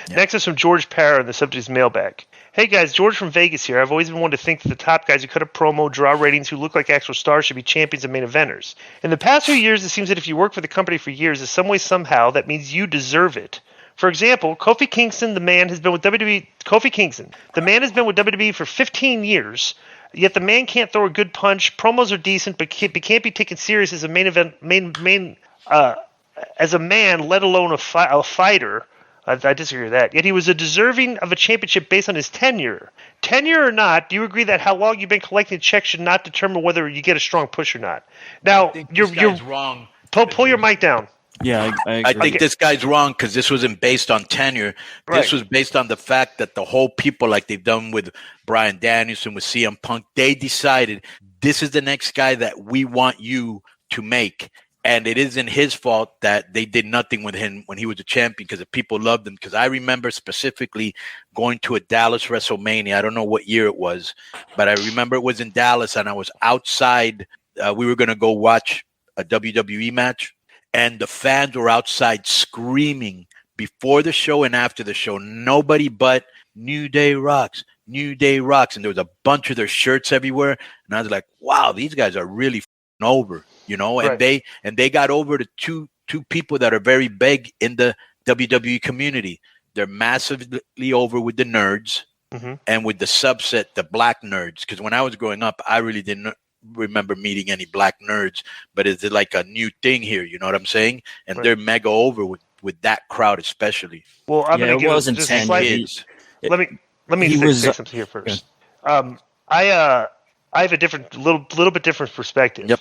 Yeah. Next is from George Parra, and the subject is mailbag. Hey guys, George from Vegas here. I've always been one to think that the top guys who cut a promo, draw ratings, who look like actual stars should be champions and main eventers. In the past few years, it seems that if you work for the company for years, in some way, somehow, that means you deserve it. For example, Kofi Kingston, the man has been with WWE. Kofi Kingston, the man has been with WWE for 15 years. Yet the man can't throw a good punch. Promos are decent, but can't be taken serious as a main event, as a man, let alone a fighter. I disagree with that. Yet he was deserving of a championship based on his tenure. Tenure or not, do you agree that how long you've been collecting checks should not determine whether you get a strong push or not? Now, you're wrong. Pull your mic down. Yeah, I think this guy's wrong because this wasn't based on tenure. Right. This was based on the fact that the whole people, like they've done with Bryan Danielson, with CM Punk, they decided this is the next guy that we want you to make. And it isn't his fault that they did nothing with him when he was a champion because the people loved him. Because I remember specifically going to a Dallas WrestleMania. I don't know what year it was, but I remember it was in Dallas and I was outside. We were going to go watch a WWE match and the fans were outside screaming before the show and after the show. Nobody but New Day rocks, New Day rocks. And there was a bunch of their shirts everywhere. And I was like, wow, these guys are really over. You know, and Right. they got over to two people that are very big in the WWE community. They're massively over with the nerds and with the subset, the black nerds. Because when I was growing up, I really didn't remember meeting any black nerds. But it's like a new thing here. You know what I'm saying? And they're mega over with that crowd, especially. Well, I'm going to give wasn't just 10 a slight. years. Let me say something here first. I have a little bit different perspective. Yep.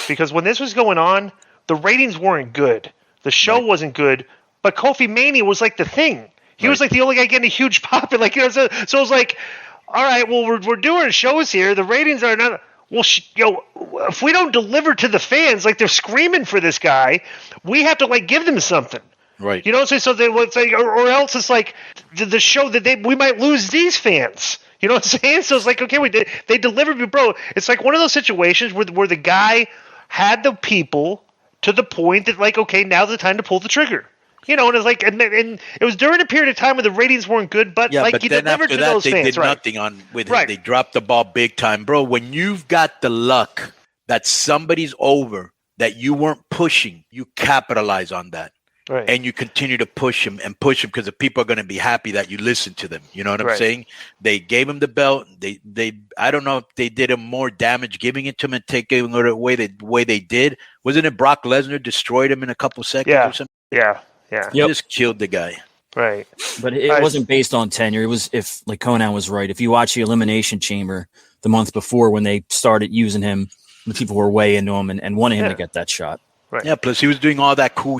Because when this was going on, the ratings weren't good. The show wasn't good, but Kofi Mania was like the thing. He was like the only guy getting a huge pop. And so it was like, all right, well, we're doing shows here. The ratings are not. Well, if we don't deliver to the fans, like they're screaming for this guy, we have to like give them something. Right. You know, so they would say, or else it's like the show that we might lose these fans. You know what I'm saying? So it's like, okay, they delivered me, bro. It's like one of those situations where the guy had the people to the point that, like, okay, now's the time to pull the trigger. You know, and it's like, and it was during a period of time when the ratings weren't good, but like but he then delivered after to that, those they fans, did right? nothing with him. They dropped the ball big time, bro. When you've got the luck that somebody's over that you weren't pushing, you capitalize on that. Right. And you continue to push him because the people are going to be happy that you listen to them. You know what I'm saying? They gave him the belt. They I don't know if they did him more damage giving it to him and taking it away the way they did. Wasn't it Brock Lesnar destroyed him in a couple seconds or something? Yeah. He just killed the guy. Right. But it wasn't based on tenure. It was, if like Konnan was right, if you watch the Elimination Chamber the month before when they started using him, the people were way into him and wanted him to get that shot. Right. Yeah, plus he was doing all that cool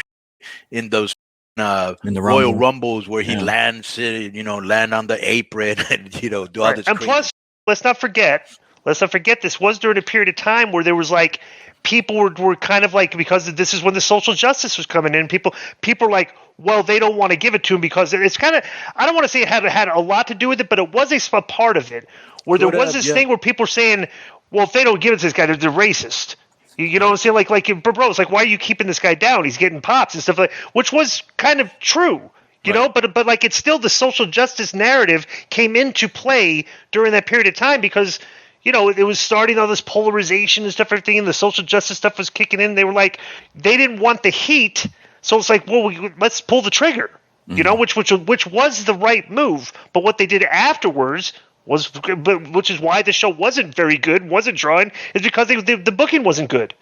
in those in the Royal Rumbles where he lands, land on the apron and, do all this. And plus, let's not forget, this was during a period of time where there was like, people were kind of like, because this is when the social justice was coming in, people were like, well, they don't want to give it to him because it's kind of, I don't want to say it had a lot to do with it, but it was a part of it where there was this thing where people were saying, well, if they don't give it to this guy, they're racist. You know what I'm saying? Like, bro, it's like, why are you keeping this guy down? He's getting pops and stuff like, which was kind of true, you know. But like, it's still the social justice narrative came into play during that period of time because, it was starting all this polarization and stuff, everything, and the social justice stuff was kicking in. They were like, they didn't want the heat, so it's like, well, let's pull the trigger, which was the right move. But what they did afterwards which is why the show wasn't very good, wasn't drawing, is because the booking wasn't good,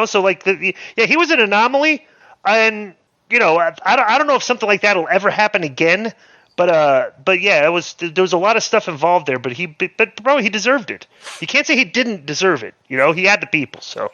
So like, he was an anomaly, and I don't know if something like that will ever happen again, but yeah, there was a lot of stuff involved there, but bro, he deserved it. You can't say he didn't deserve it, He had the people, so.